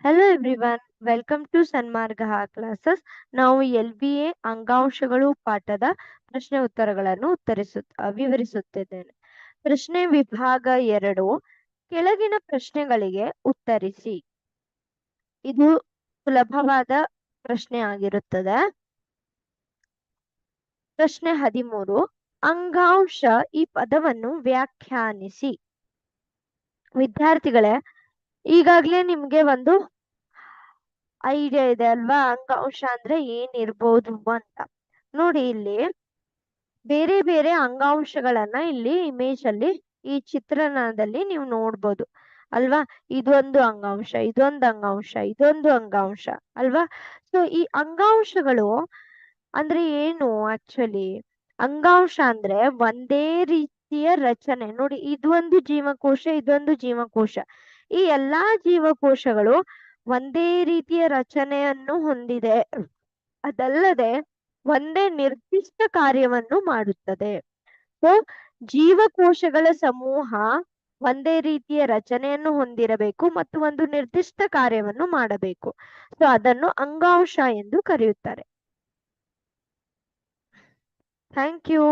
Hello everyone, welcome to Sanmarga classes. ನಾವು LBA ಅಂಗಾಂಶಗಳು ಪಾಠದ ಪ್ರಶ್ನೆ ಉತ್ತರಗಳನ್ನು ವಿವರಿಸುತ್ತಿದ್ದೇನೆ. ಪ್ರಶ್ನೆ ವಿಭಾಗ 2, ಕೆಳಗಿನ ಪ್ರಶ್ನೆಗಳಿಗೆ ಉತ್ತರಿಸಿ. ಇದು ಸುಲಭವಾದ ಪ್ರಶ್ನೆ ಆಗಿರುತ್ತದೆ. ಪ್ರಶ್ನೆ 13, ಅಂಗಾಂಶ ಈ ಪದವನ್ನು ವ್ಯಾಖ್ಯಾನಿಸಿ. ವಿದ್ಯಾರ್ಥಿಗಳೇ, ಈಗಾಗ್ಲೇ ನಿಮ್ಗೆ ಒಂದು ಐಡಿಯಾ ಇದೆ ಅಲ್ವಾ, ಅಂಗಾಂಶ ಅಂದ್ರೆ ಏನಿರ್ಬೋದು ಅಂತ. ನೋಡಿ, ಇಲ್ಲಿ ಬೇರೆ ಬೇರೆ ಅಂಗಾಂಶಗಳನ್ನ ಇಲ್ಲಿ ಇಮೇಜ್ ಅಲ್ಲಿ ಈ ಚಿತ್ರಣದಲ್ಲಿ ನೀವು ನೋಡ್ಬೋದು ಅಲ್ವಾ. ಇದೊಂದು ಅಂಗಾಂಶ, ಇದೊಂದು ಅಂಗಾಂಶ, ಇದೊಂದು ಅಂಗಾಂಶ ಅಲ್ವಾ. ಸೊ ಈ ಅಂಗಾಂಶಗಳು ಅಂದ್ರೆ ಏನು? ಆಕ್ಚುಲಿ ಅಂಗಾಂಶ ಅಂದ್ರೆ ಒಂದೇ ರೀತಿಯ ರಚನೆ. ನೋಡಿ, ಇದೊಂದು ಜೀವಕೋಶ, ಇದೊಂದು ಜೀವಕೋಶ. ಈ ಎಲ್ಲಾ ಜೀವಕೋಶಗಳು ಒಂದೇ ರೀತಿಯ ರಚನೆಯನ್ನು ಹೊಂದಿದೆ. ಅದಲ್ಲದೆ ಒಂದೇ ನಿರ್ದಿಷ್ಟ ಕಾರ್ಯವನ್ನು ಮಾಡುತ್ತದೆ. ಸೊ ಜೀವಕೋಶಗಳ ಸಮೂಹ ಒಂದೇ ರೀತಿಯ ರಚನೆಯನ್ನು ಹೊಂದಿರಬೇಕು ಮತ್ತು ಒಂದು ನಿರ್ದಿಷ್ಟ ಕಾರ್ಯವನ್ನು ಮಾಡಬೇಕು. ಸೊ ಅದನ್ನು ಅಂಗಾಂಶ ಎಂದು ಕರೆಯುತ್ತಾರೆ. Thank you.